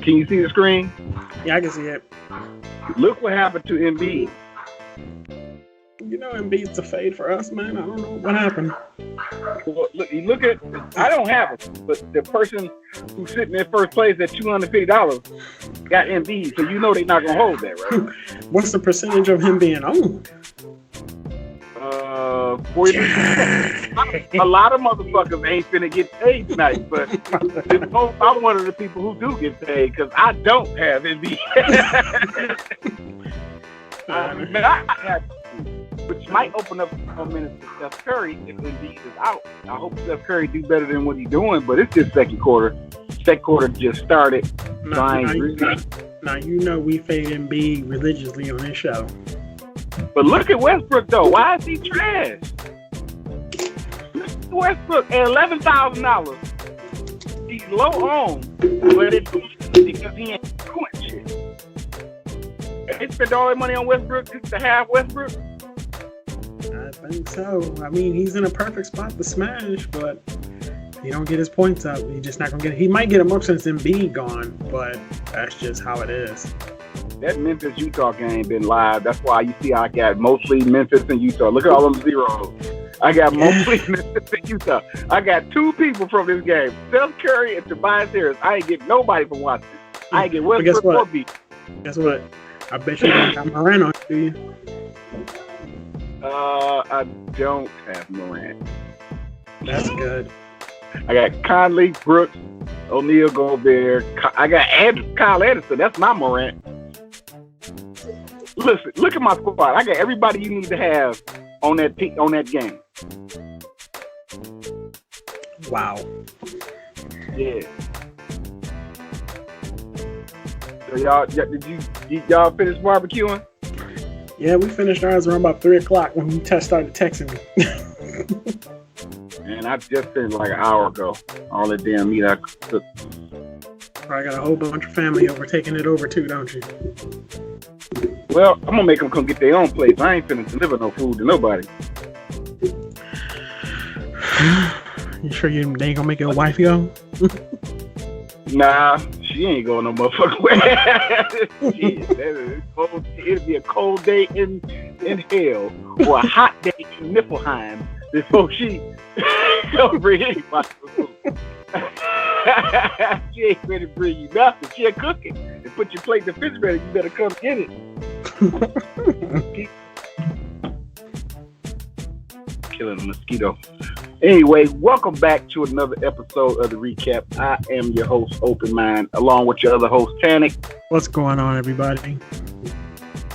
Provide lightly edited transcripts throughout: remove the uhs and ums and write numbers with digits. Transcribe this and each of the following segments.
Can you see the screen? Yeah, I can see it. Look what happened to Embiid. You know, Embiid's a fade for us, man. I don't know what happened. Well, look at. I don't have it, but the person who's sitting in first place at $250 got Embiid, so you know they're not gonna hold that, right? What's the percentage of him being owned? 40%. A lot of motherfuckers ain't finna get paid tonight, but I'm one of the people who do get paid because I don't have Embiid. I have, which might open up a minute to Steph Curry if Embiid is out. I hope Steph Curry do better than what he's doing, but it's just second quarter. Second quarter just started. Now you know we fade Embiid religiously on this show. But look at Westbrook though. Why is he trash? Westbrook at $11,000. He's low on, but it's because he ain't doing shit. They spent all their money on Westbrook just to have Westbrook. I think so. I mean, he's in a perfect spot to smash, but if he don't get his points up, he's just not gonna get it. He might get them up since Embiid gone, but that's just how it is. That Memphis-Utah game been live. That's why you see I got mostly Memphis and Utah. Look at all them zeros. I got mostly Memphis and Utah. I got two people from this game. Steph Curry and Tobias Harris. I ain't get nobody from watching. I ain't get Westbrook or B. Guess what? I bet you don't got Morant on, do you? I don't have Morant. That's good. I got Conley, Brooks, O'Neal, Gobert. I got Kyle Anderson. That's my Morant. Listen, look at my squad. I got everybody you need to have on that game. Wow. Yeah. So y'all finish barbecuing? Yeah, we finished ours around about 3 o'clock when you started texting me. Man, I just finished like an hour ago. All that damn meat I cooked. I got a whole bunch of family over taking it over too, don't you? Well, I'm gonna make them come get their own plates. I ain't finna deliver no food to nobody. You sure they ain't gonna make your wife go? Nah, she ain't going no motherfucking way. It'll be a cold day in hell or a hot day in Niflheim before she bring anybody food. She ain't ready to bring you nothing. She'll cook it and put your plate in the refrigerator. You better come get it. Killing a mosquito. Anyway, welcome back to another episode of the ReCapp. I am your host, Open Mind, along with your other host, Tannic. What's going on, everybody?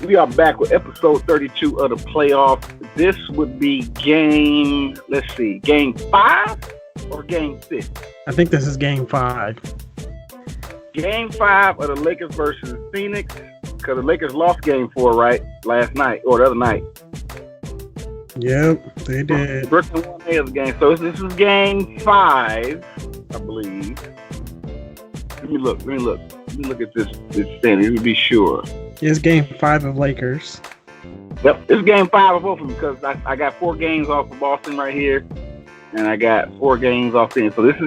We are back with episode 32 of the playoffs. This would be game 5 or game 6? I think this is game 5. Game 5 of the Lakers versus Phoenix, because the Lakers lost game 4, right? Last night, or the other night. Yep, they did. Brooklyn won the other game. So this is game 5, I believe. Let me look at this standing. Let me be sure. It's game 5 of Lakers. Yep, it's game 5 of both of them because I got 4 games off of Boston right here, and I got 4 games off in. So this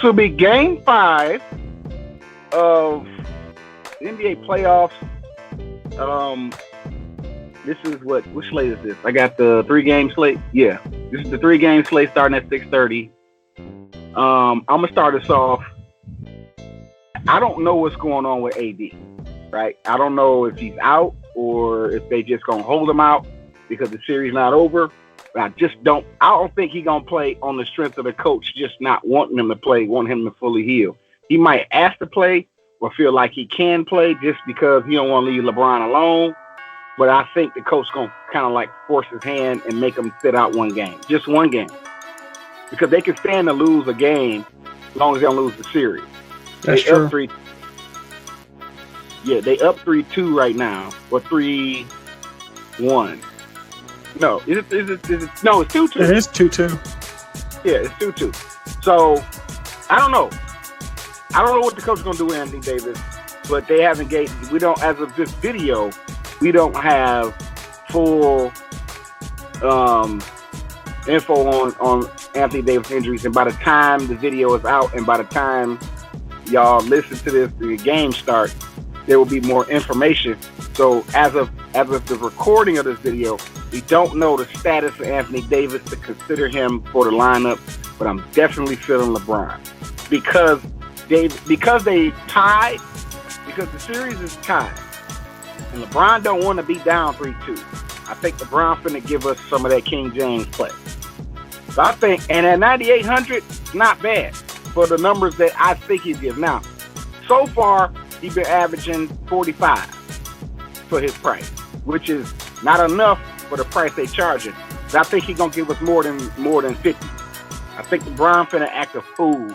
will be game 5 of the NBA playoffs. This is which slate is this? I got the 3-game slate. Yeah, this is the 3-game slate starting at 6:30. I'm gonna start us off. I don't know what's going on with AD, right? I don't know if he's out or if they just gonna hold him out because the series not over. I don't think he's gonna play on the strength of the coach just not wanting him to play, wanting him to fully heal. He might ask to play or feel like he can play just because he don't want to leave LeBron alone. But I think the coach gonna kind of like force his hand and make him sit out one game, just one game, because they can stand to lose a game as long as they don't lose the series. That's true. Up 3. Yeah, they up 3-2 right now, or 3-1. No, is it? No, it's 2-2. It is 2-2. Yeah, it's 2-2. So I don't know. I don't know what the coach is gonna do with Anthony Davis, but they haven't gauged. We don't, as of this video. We don't have full info on Anthony Davis injuries, and by the time the video is out, and by the time y'all listen to this, the game start, there will be more information. So as of the recording of this video, we don't know the status of Anthony Davis to consider him for the lineup, but I'm definitely feeling LeBron because they tied, because the series is tied, and LeBron don't want to be down 3-2. I think LeBron finna give us some of that King James play. So I think, and at 9,800, not bad for the numbers that I think he gives. Now, so far, he's been averaging 45 for his price, which is not enough for the price they charging. But I think he's gonna give us more than 50. I think LeBron finna act a fool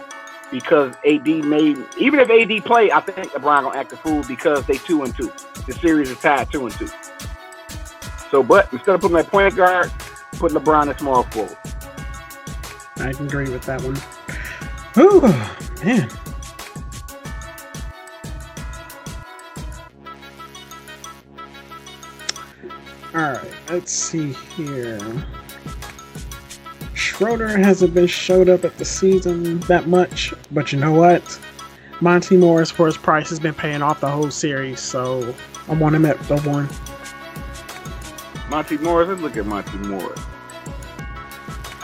because AD even if AD play, I think LeBron gonna act a fool because they 2-2. The series is tied 2-2. So, but instead of putting that point guard, put LeBron at small forward. I can agree with that one. Oh, man. All right, let's see here. Schroeder hasn't been showed up at the season that much, but you know what? Monty Morris, for his price, has been paying off the whole series, so I want him at the 1. Monty Morris, let's look at Monty Morris.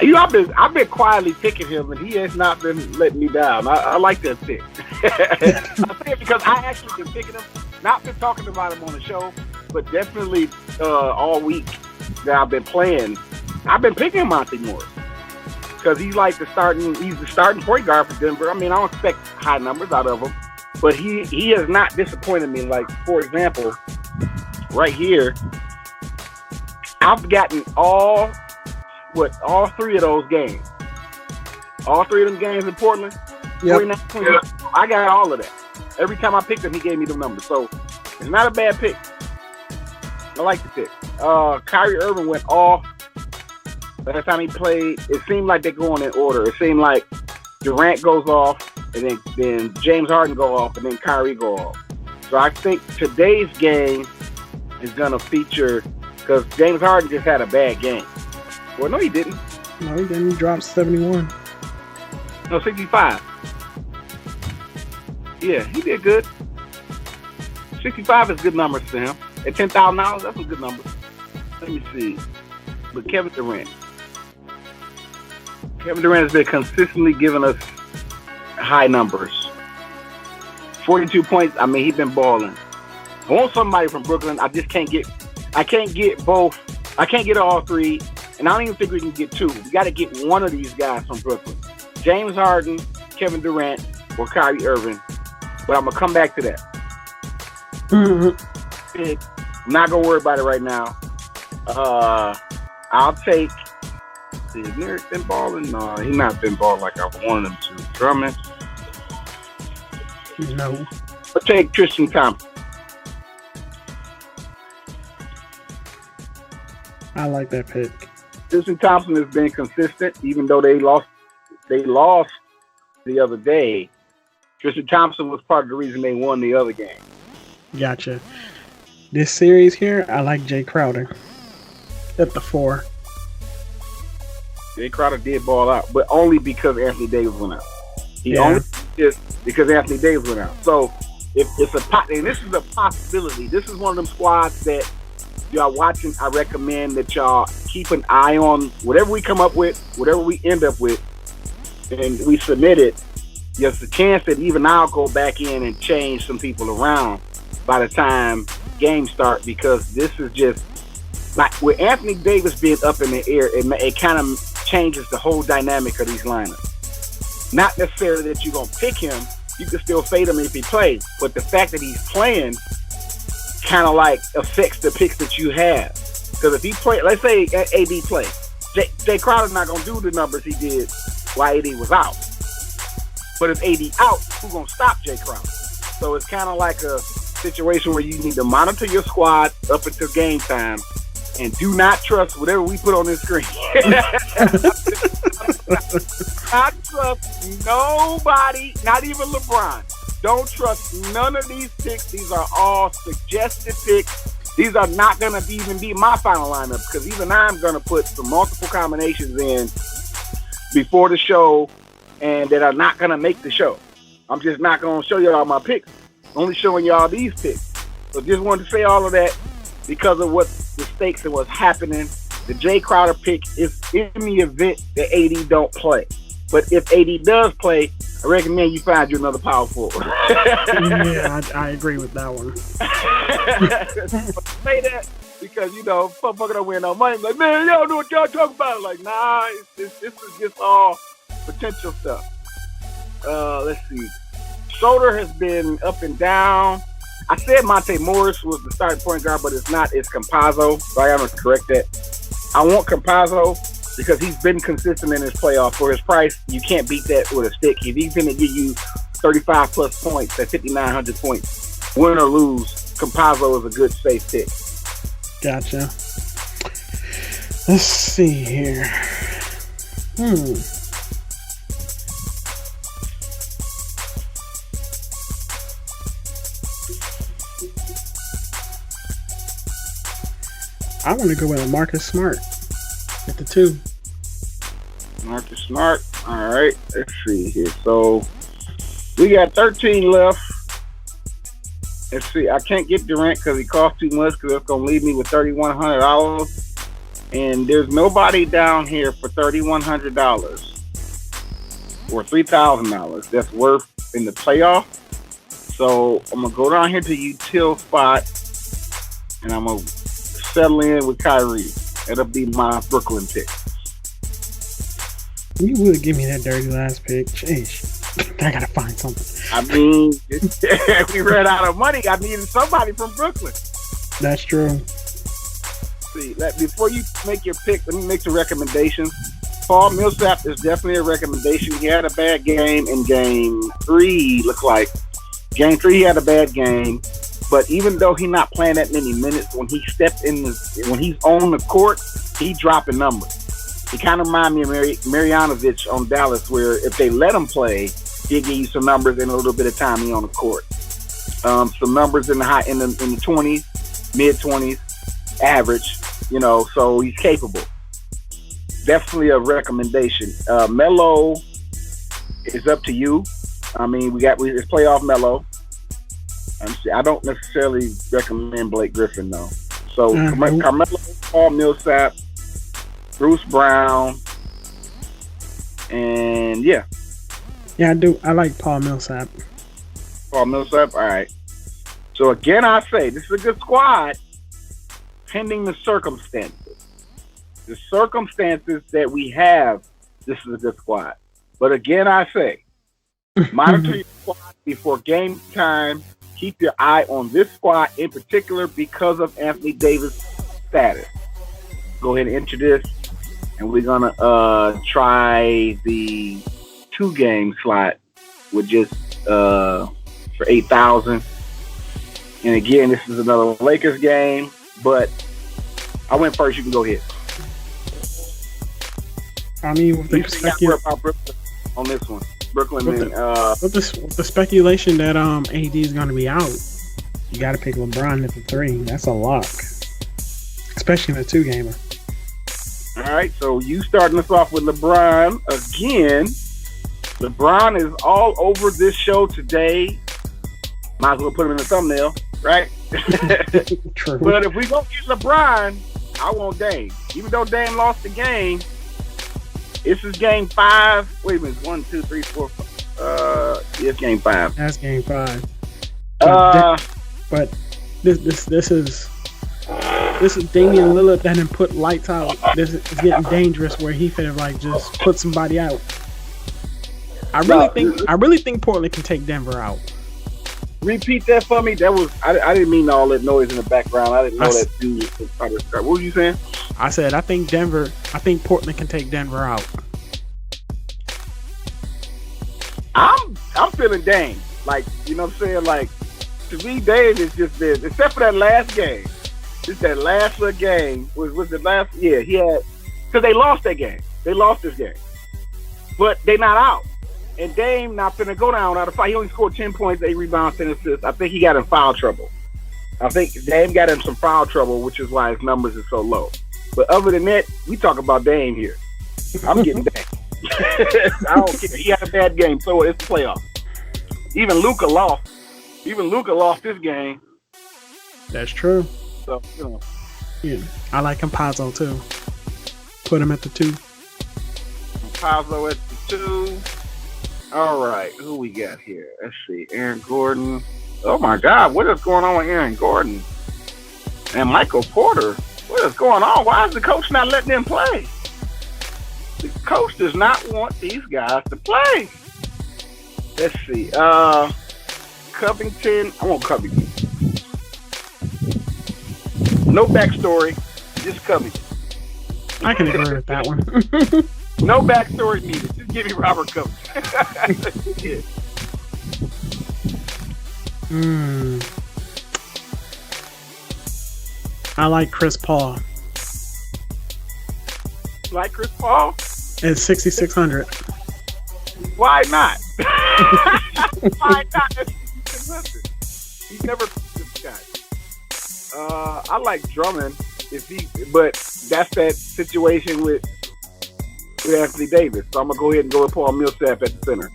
You know, I've been quietly picking him, and he has not been letting me down. I like that pick. I say it because I actually been picking him, not been talking about him on the show, but definitely all week that I've been playing, I've been picking Monty Morris because he's the starting point guard for Denver. I mean, I don't expect high numbers out of him, but he has not disappointed me. Like, for example, right here, I've gotten all 3 of those games. All 3 of them games in Portland. Yep. I got all of that. Every time I picked him, he gave me the numbers. So it's not a bad pick. I like the pick. Kyrie Irving went off. Last time he played, it seemed like they're going in order. It seemed like Durant goes off, and then James Harden go off, and then Kyrie go off. So I think today's game is going to feature, because James Harden just had a bad game. Well, no, he didn't. No, he didn't. He dropped 71. No, 65. Yeah, he did good. 65 is good numbers to him. At $10,000, that's a good number. Let me see. But Kevin Durant has been consistently giving us high numbers. 42 points. I mean, he's been balling. I want somebody from Brooklyn. I can't get both. I can't get all 3. And I don't even think we can get 2. We got to get one of these guys from Brooklyn. James Harden, Kevin Durant, or Kyrie Irving. But I'm going to come back to that. I'm not going to worry about it right now. I'll take... Has Merrick been balling? No, he's not been balling like I wanted him to. Drummond? No. I'll take Tristan Thompson. I like that pick. Tristan Thompson has been consistent, even though they lost the other day. Tristan Thompson was part of the reason they won the other game. Gotcha. This series here, I like Jay Crowder at the 4. Jay Crowder did ball out, but only because Anthony Davis went out. Only just because Anthony Davis went out. So if it's and this is a possibility. This is one of them squads that y'all watching. I recommend that y'all keep an eye on whatever we come up with, whatever we end up with, and we submit it. There's a chance that even I'll go back in and change some people around by the time games start, because this is just like with Anthony Davis being up in the air, it kind of changes the whole dynamic of these lineups. Not necessarily that you're going to pick him. You can still fade him if he plays. But the fact that he's playing kind of like affects the picks that you have. Because if he play, let's say AD play, Jay Crowder's not going to do the numbers he did while AD was out. But if AD out, who's going to stop Jay Crowder? So it's kind of like a situation where you need to monitor your squad up until game time and do not trust whatever we put on this screen. Not trust nobody, not even LeBron. Don't trust none of these picks. These are all suggested picks. These are not going to even be my final lineup, because even I'm going to put some multiple combinations in before the show and that are not going to make the show. I'm just not going to show y'all my picks. Only showing y'all these picks. So just wanted to say all of that because of what the stakes and what's happening. The Jay Crowder pick is in the event that AD don't play. But if AD does play, I recommend you find you another power forward. Yeah, I agree with that one. Say that because, motherfucker don't win no money. Like, man, y'all know what y'all talking about. Like, nah, this is just all potential stuff. Let's see. Schroeder has been up and down. I said Monte Morris was the starting point guard, but it's not. It's Campazzo. So I got to correct that. I want Campazzo because he's been consistent in his playoff. For his price, you can't beat that with a stick. If he's going to give you 35 plus points at 5,900 points, win or lose, Campazzo is a good safe pick. Gotcha. Let's see here. I want to go with Marcus Smart at the 2. Marcus Smart. All right. Let's see here. So we got 13 left. Let's see. I can't get Durant because he costs too much because it's going to leave me with $3,100. And there's nobody down here for $3,100 or $3,000 that's worth in the playoff. So I'm going to go down here to util spot and I'm going to settle in with Kyrie. It'll be my Brooklyn pick. You would give me that dirty last pick. Jeez. I gotta find something. I mean, if we ran out of money, I needed somebody from Brooklyn. That's true. See, before you make your pick, let me make some recommendations. Paul Millsap is definitely a recommendation. He had a bad game in game 3, look like. Game 3, he had a bad game. But even though he's not playing that many minutes, when he stepped when he's on the court, he dropping numbers. He kind of reminds me of Marjanovic on Dallas, where if they let him play, he'll give you some numbers in a little bit of time on the court. Some numbers in the 20s, mid 20s, average. So he's capable. Definitely a recommendation. Melo is up to you. I mean, it's playoff Melo. I don't necessarily recommend Blake Griffin though. So Carmelo, Paul Millsap, Bruce Brown, and yeah, I do. I like Paul Millsap. Paul Millsap. All right. So again, I say this is a good squad, pending the circumstances. The circumstances that we have, this is a good squad. But again, I say, monitor your squad before game time. Keep your eye on this squad in particular because of Anthony Davis' status. Go ahead and enter this, and we're gonna try the 2-game slot with just for 8,000. And again, this is another Lakers game, but I went first. You can go ahead. I mean, with the on this one. Brooklyn with the speculation that AD is going to be out, you got to pick LeBron at the 3. That's a lock, especially in a 2-gamer. All right, so you starting us off with LeBron again. LeBron is all over this show today. Might as well put him in the thumbnail, right? True. But if we go get LeBron, I want Dame. Even though Dame lost the game, this is game 5. Wait a minute. 1, 2, 3, 4, 5. It's game 5. That's game 5. But this is Damian Lillard that didn't put lights out. This is getting dangerous where he could have just put somebody out. I really think Portland can take Denver out. Repeat that for me. That was I didn't mean all that noise in the background. I didn't know that dude was probably start. What were you saying? I said I think Portland can take Denver out. I'm feeling Dame. Like, you know what I'm saying? Like, to me, Dame is just there. Except for that last game. Just that last little game. Was the last? Yeah, he had. Because they lost that game. They lost this game. But they not out. And Dame not finna go down out of 5. He only scored 10 points, 8 rebounds, 10 assists. I think he got in foul trouble. I think Dame got in some foul trouble, which is why his numbers are so low. But other than that, we talk about Dame here. I'm getting Dame. I don't care. He had a bad game, so it's the playoffs. Even Luka lost. Even Luka lost this game. That's true. So, you know. Yeah, I like Campazzo too. Put him at the 2. Campazzo at the 2. All right, who we got here? Let's see. Aaron Gordon. Oh my God, what is going on with Aaron Gordon? And Michael Porter. What is going on? Why is the coach not letting them play? The coach does not want these guys to play. Let's see. Covington. I want Covington. No backstory, just Covington. I can agree with that one. No backstory needed. Just give me Robert Covington. Yeah. I like Chris Paul. Like Chris Paul? At 6,600. Why not? Why not? He's never this guy. I like Drummond but that's that situation with Anthony Davis. So I'm gonna go ahead and go with Paul Millsap at the center.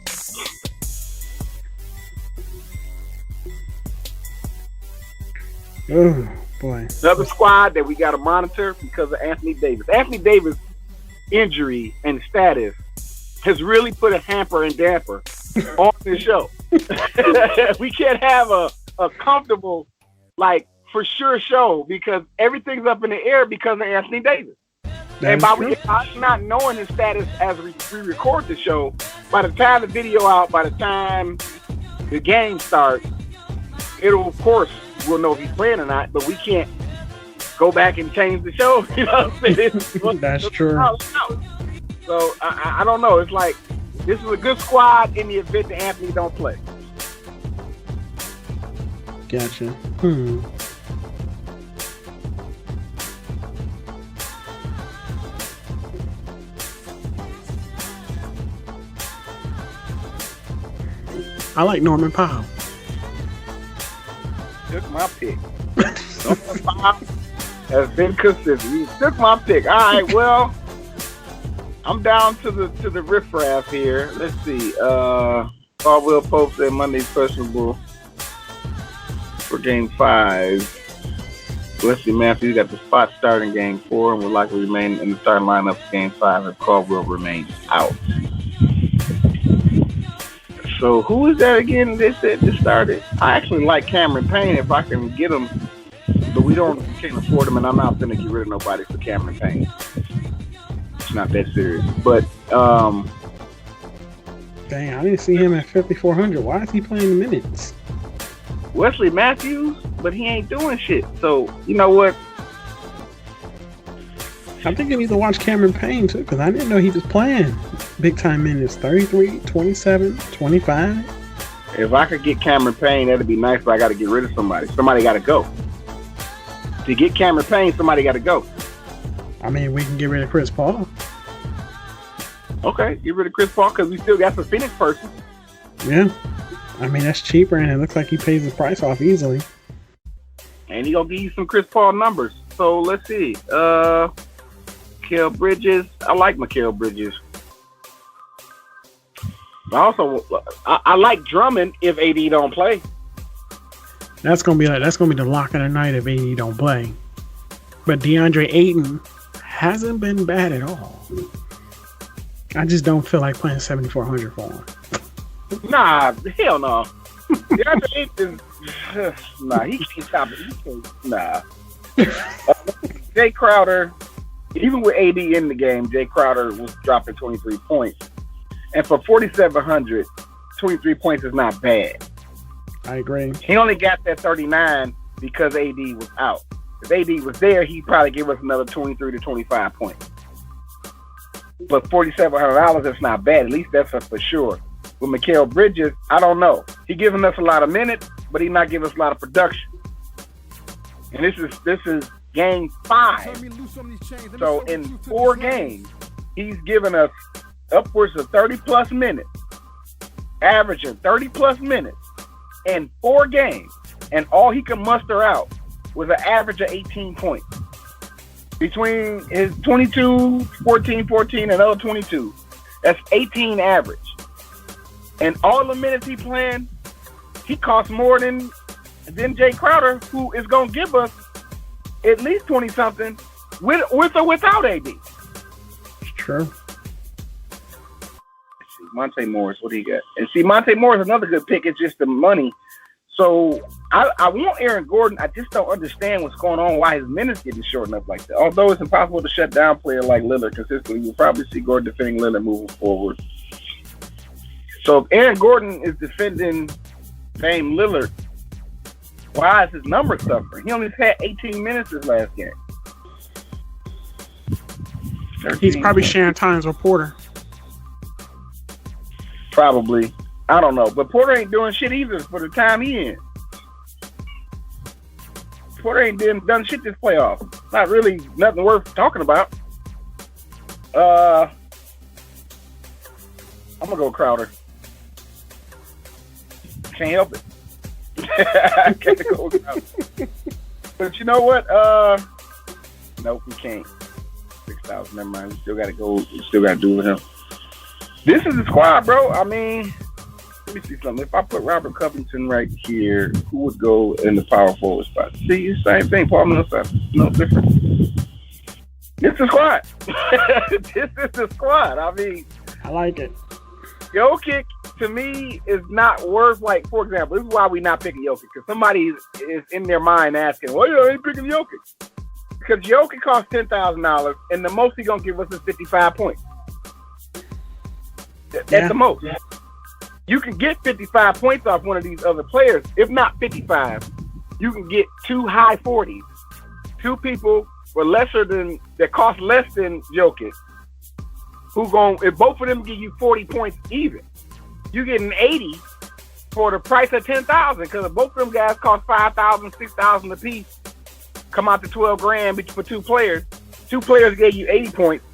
Oh boy. Another squad that we gotta monitor because of Anthony Davis. Anthony Davis' injury and status has really put a hamper and damper on this show. We can't have a comfortable, like, for sure show because everyth's up in the air because of Anthony Davis. And by not knowing his status as we record the show, by the time the video out, by the time the game starts, it'll, of course, we'll know if he's playing or not, but we can't go back and change the show. You know what I'm saying? That's true. So I don't know. It's like this is a good squad in the event that Anthony don't play. Gotcha. I like Norman Powell. Took my pick. Norman Powell has been consistent. He took my pick. All right, well, I'm down to the riffraff here. Let's see. Caldwell Pope said Monday's questionable for Game 5. Wesley Matthews got the spot starting Game 4 and will likely remain in the starting lineup for Game 5 if Caldwell remains out. So who is that again? They said just started. I actually like Cameron Payne if I can get him, but we can't afford him, and I'm not going to get rid of nobody for Cameron Payne. It's not that serious. But dang, I didn't see him at 5,400. Why is he playing the minutes? Wesley Matthews, but he ain't doing shit. So you know what? I think I need to watch Cameron Payne too, because I didn't know he was playing big time minutes. 33, 27, 25. If I could get Cameron Payne, that'd be nice, but I got to get rid of somebody. Somebody got to go. To get Cameron Payne, somebody got to go. I mean, we can get rid of Chris Paul. Okay, get rid of Chris Paul because we still got some Phoenix person. Yeah. I mean, that's cheaper, and it looks like he pays the price off easily. And he going to give you some Chris Paul numbers. So, let's see. Mikal Bridges. I like Mikal Bridges. I like Drummond if AD don't play. That's gonna be the lock of the night if AD don't play. But DeAndre Ayton hasn't been bad at all. I just don't feel like playing 7,400 for him. Nah, hell no. DeAndre Ayton, nah, he can't stop it. He can't. Nah. Jay Crowder, even with AD in the game, Jay Crowder was dropping 23 points. And for 4,700, 23 points is not bad. I agree. He only got that 39 because AD was out. If AD was there, he'd probably give us another 23 to 25 points. But $4,700, that's not bad. At least that's for sure. With Mikal Bridges, I don't know. He's giving us a lot of minutes, but he's not giving us a lot of production. And this is Game 5. So in 4 games, he's given us upwards of 30-plus minutes, averaging 30-plus minutes in 4 games. And all he could muster out was an average of 18 points. Between his 22, 14, and another 22, that's 18 average. And all the minutes he playing, he costs more than Jay Crowder, who is going to give us at least 20-something with or without AD. It's true. Monte Morris, what do you got? And see, Monte Morris is another good pick. It's just the money. So I want Aaron Gordon. I just don't understand what's going on, why his minutes getting shortened up like that. Although it's impossible to shut down a player like Lillard consistently, you'll probably see Gordon defending Lillard moving forward. So if Aaron Gordon is defending Dame Lillard, why is his number suffering? He only had 18 minutes this last game. He's probably sharing times with Porter. Probably. I don't know. But Porter ain't doing shit either for the time he in. Porter ain't done shit this playoff. Not really nothing worth talking about. I'm going to go Crowder. Can't help it. I can't go Crowder. But you know what? Nope, we can't. 6,000, never mind. We still got to go. We still got to do with him. This is the squad, bro. I mean, let me see something. If I put Robert Covington right here, who would go in the power forward spot? See, same thing. Paul Millsap, no different. This is the squad. This is the squad. I mean, I like it. Jokic, to me, is not worth, like, for example, this is why we're not picking Jokic, because somebody is in their mind asking, why you ain't picking Jokic? Because Jokic costs $10,000, and the most he's going to give us is 55 points. At the most. You can get 55 points off one of these other players. If not 55, you can get 2 high 40s. 2 people that cost less than Jokic. If both of them give you 40 points even, you get an 80 for the price of 10,000. Because if both of them guys cost 5,000, 6,000 a piece, come out to 12 grand for 2 players. 2 players gave you 80 points.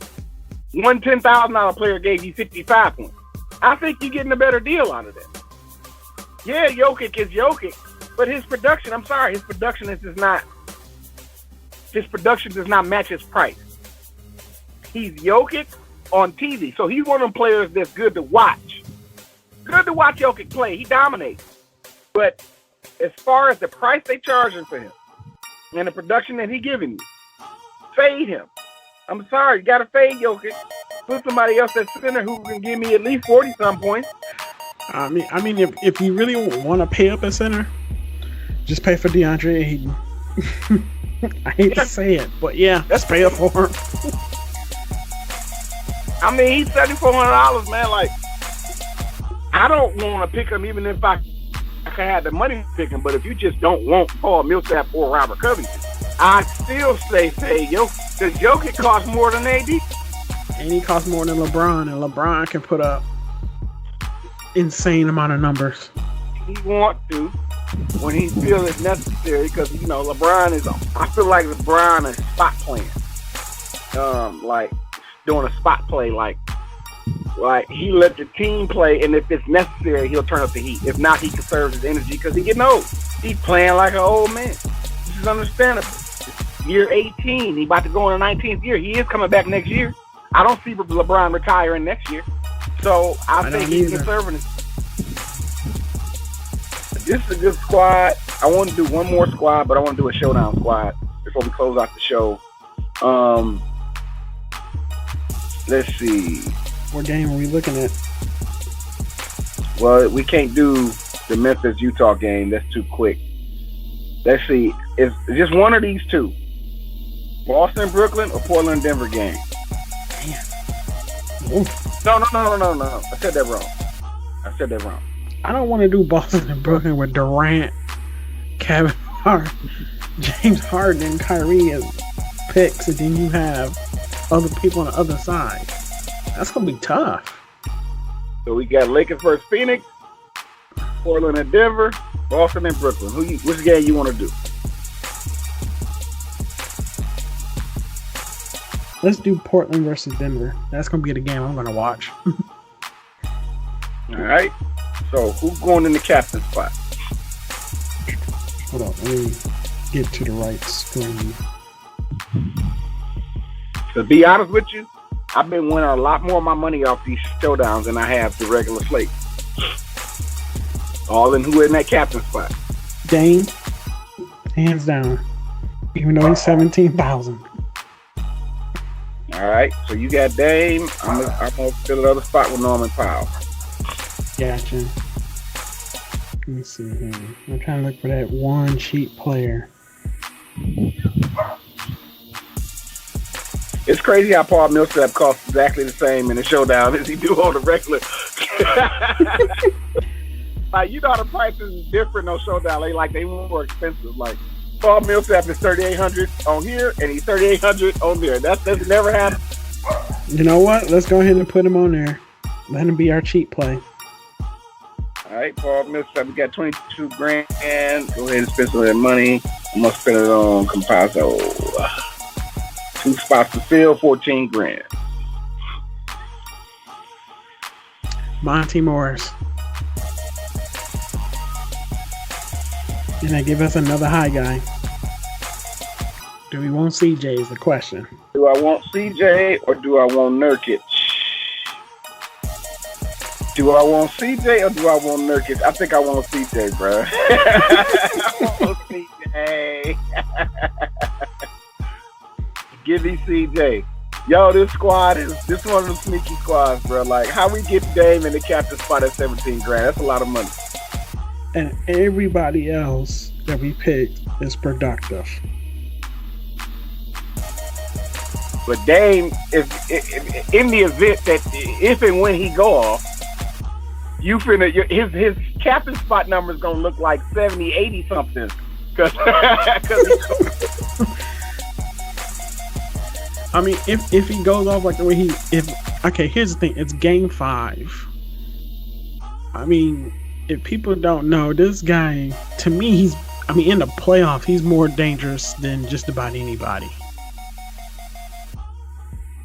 One $10,000 player gave you 55 points. I think you're getting a better deal out of that. Yeah, Jokic is Jokic, but his production does not match his price. He's Jokic on TV, so he's one of them players that's good to watch. Good to watch Jokic play. He dominates. But as far as the price they charging for him and the production that he giving you, fade him. I'm sorry, you got to fade Jokic. Put somebody else at center who can give me at least 40-some points. I mean, if you really want to pay up at center, just pay for DeAndre Ayton. I hate to say it, but yeah, let's pay up for him. I mean, he's $7,400, man. Like, I don't want to pick him even if I could have the money to pick him. But if you just don't want Paul Millsap or Robert Covington, I still say fade Jokic. Because Jokic costs more than AD. And he costs more than LeBron, and LeBron can put up insane amount of numbers. He wants to when he feels it's necessary, because LeBron is. I feel like LeBron is spot playing, like doing a spot play, like he let the team play, and if it's necessary, he'll turn up the heat. If not, he conserves his energy because he getting old. He's playing like an old man. This is understandable. Year 18, he about to go in the 19th year. He is coming back next year. I don't see LeBron retiring next year. So I think he's conserving it. This is a good squad. I want to do one more squad, but I want to do a showdown squad before we close out the show. Let's see. What game are we looking at? Well, we can't do the Memphis-Utah game. That's too quick. Let's see. It's just one of these two. Boston-Brooklyn or Portland-Denver game? Damn. No. I said that wrong. I don't want to do Boston and Brooklyn with Durant, Kevin Hart, James Harden, and Kyrie as picks, and then you have other people on the other side. That's going to be tough. So we got Lakers versus Phoenix, Portland and Denver, Boston and Brooklyn. Which game you want to do? Let's do Portland versus Denver. That's going to be the game I'm going to watch. All right. So who's going in the captain spot? Hold on. Let me get to the right screen. To be honest with you, I've been winning a lot more of my money off these showdowns than I have the regular slate. All in who in that captain spot? Dame, hands down. Even though he's 17,000. All right, so you got Dame. I'm gonna fill another spot with Norman Powell. Gotcha. Let me see here. I'm trying to look for that one cheap player. It's crazy how Paul Millsap costs exactly the same in the showdown as he do on the regular. Like, you know, the prices is different on showdown. They more expensive. Like, Paul Millsap is $3,800 on here, and he's $3,800 on there. That's never happened. You know what? Let's go ahead and put him on there. Let him be our cheap play. All right, Paul Millsap, we got $22,000. Go ahead and spend some of that money. I'm gonna spend it on Compazzo. 2 spots to fill, $14,000. Monty Morris. And they give us another high guy. Do we want CJ is the question. Do I want CJ or do I want Nurkic? Do I want CJ or do I want Nurkic? I think I want CJ, bro. I want CJ. Give me CJ. Yo, this squad is one of the sneaky squads, bro. Like, how we get Dame in the captain spot at $17,000? That's a lot of money. And everybody else that we picked is productive. But Dame, if in the event that if and when he go off, his captain spot number is gonna look like 70, 80 something. Cause I mean, if he goes off like the way here's the thing, it's game 5. I mean, if people don't know, this guy, to me, in the playoff, he's more dangerous than just about anybody.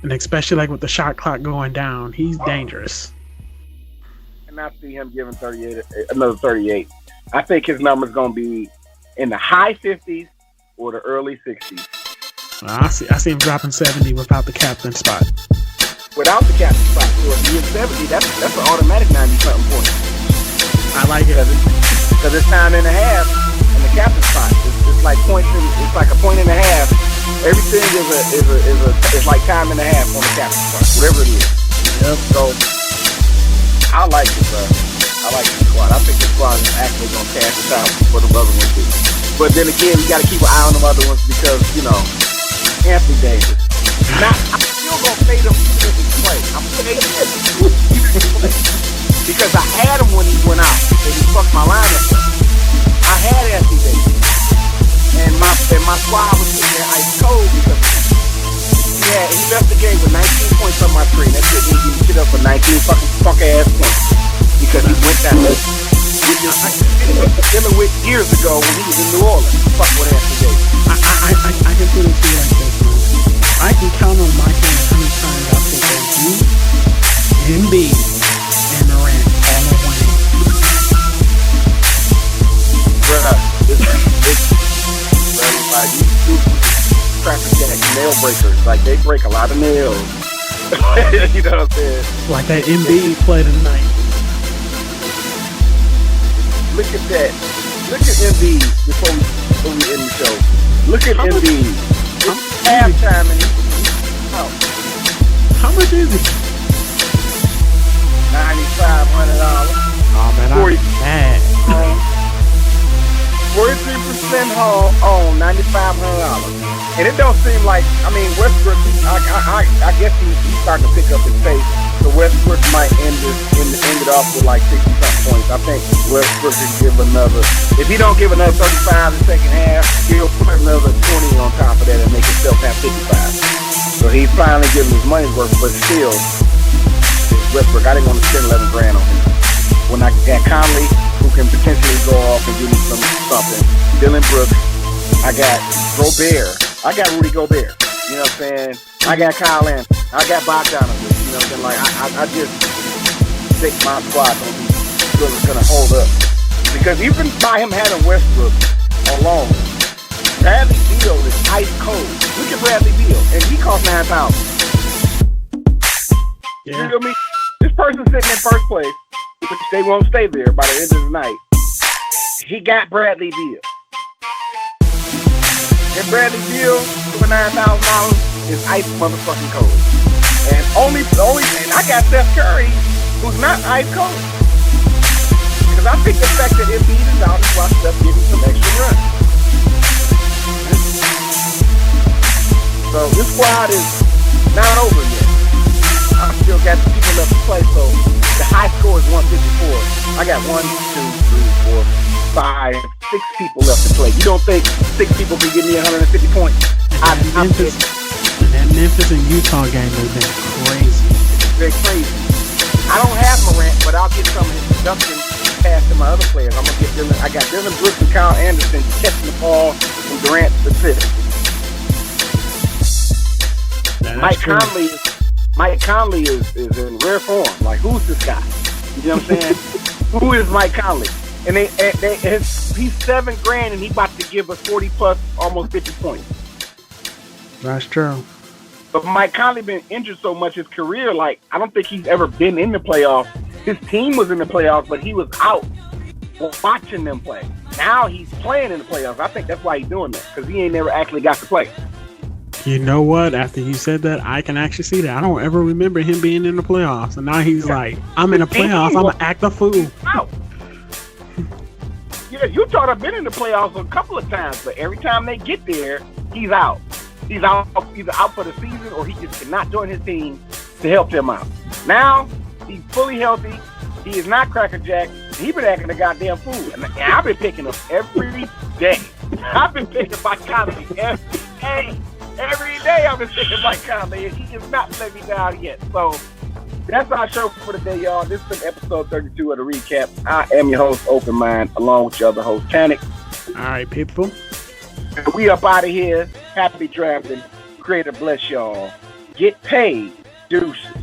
And especially like with the shot clock going down, he's dangerous. And I see him giving another 38. I think his number's gonna be in the high 50s or the early 60s. I see him dropping 70 without the captain spot. Without the captain spot, so if he is 70, that's an automatic 90-something point. I like it because it's time and a half in the captain spot. It's like points. It's like a point and a half. Everything is like time and a half on the captain spot, whatever it is. Yep. So I like it, bro. I like the squad. I think the squad is actually gonna cash it out for the other ones too. But then again, we got to keep an eye on the other ones because Anthony Davis. Now I'm still gonna fade him even if he plays. I'm fading him because I had him when he went out and he fucked my lineup up. I had Anthony Davis, and my squad was sitting there ice cold because he left the game with 19 points on my screen. That's it. He didn't get up for 19 fuck ass points because he went that way. Which is dealing with years ago when he was in New Orleans. Fuck with Anthony Davis. I can put it to you like this, man. I can count on my hand how many times I think that you, Embiid, and Durant all in one hand. Bruh, like you Cracker Jack nail breakers. Like, they break a lot of nails. You know what I'm saying? Like that Embiid play tonight. Look at that. Look at Embiid before we end the show. Look at Embiid. It's halftime and he's out. How much is it? $9,500. Oh man, I'm mad. 43% on $9,500. And it don't seem like, Westbrook, I guess he's starting to pick up his pace. So Westbrook might end it off with like 60-something points. I think Westbrook can give another, if he don't give another 35 in the second half, he'll put another 20 on top of that and make himself have 55. So he's finally giving his money's worth, but still, Westbrook, I didn't want to spend $11,000 on him. When I got Conley, who can potentially go off and give me something. Dylan Brooks. I got Gobert. I got Rudy Gobert. You know what I'm saying? I got Kyle Anderson. I got Bogdanovich. You know what I'm saying? Like, I just think my squad gonna hold up. Because even by him having Westbrook alone, Bradley Beal is ice cold. Look at Bradley Beal, and he cost $9,000. Yeah. You know what I mean? This person's sitting in first place, which they won't stay there by the end of the night. he got Bradley Beal. And Bradley Beal for $9,000 is ice motherfucking cold. And and I got Steph Curry, who's not ice cold. Because I think the fact that Embiid is out is why Steph getting some extra run. So this squad is not over yet. I still got people left to play, so the high score is 154. I got 1, 2, 3, 4, 5, 6 people left to play. You don't think 6 people can give me 150 points? That Memphis and Utah game has been crazy. They're crazy. I don't have Morant, but I'll get some of his production passed to my other players. I'm gonna get Dylan. I got Dylan Brooks and Kyle Anderson catching the ball from Durant specific. Mike Conley is in rare form. Like, who's this guy? You know what I'm saying? Who is Mike Conley? And he's $7,000 and he about to give us 40 plus, almost 50 points. That's true. But Mike Conley been injured so much his career, like, I don't think he's ever been in the playoffs. His team was in the playoffs, but he was out watching them play. Now he's playing in the playoffs. I think that's why he's doing that, because he ain't never actually got to play. You know what? After you said that, I can actually see that. I don't ever remember him being in the playoffs. And now he's like, I'm in the playoffs. I'm going to act a fool. Out. Yeah, Utah have been in the playoffs a couple of times, but every time they get there, he's out. He's out, either out for the season or he just cannot join his team to help them out. Now, he's fully healthy. He is not Cracker Jack. He's been acting a goddamn fool. And I've been picking him every day. I've been picking Mike Conley every day. Every day I've been picking Mike Conley, and he has not let me down yet. So that's our show for today, y'all. This has been episode 32 of the ReCapp. I am your host, Open Mind, along with your other host, Tannic. All right, people. And we up out of here. Happy drafting. Creator bless y'all. Get paid. Deuces.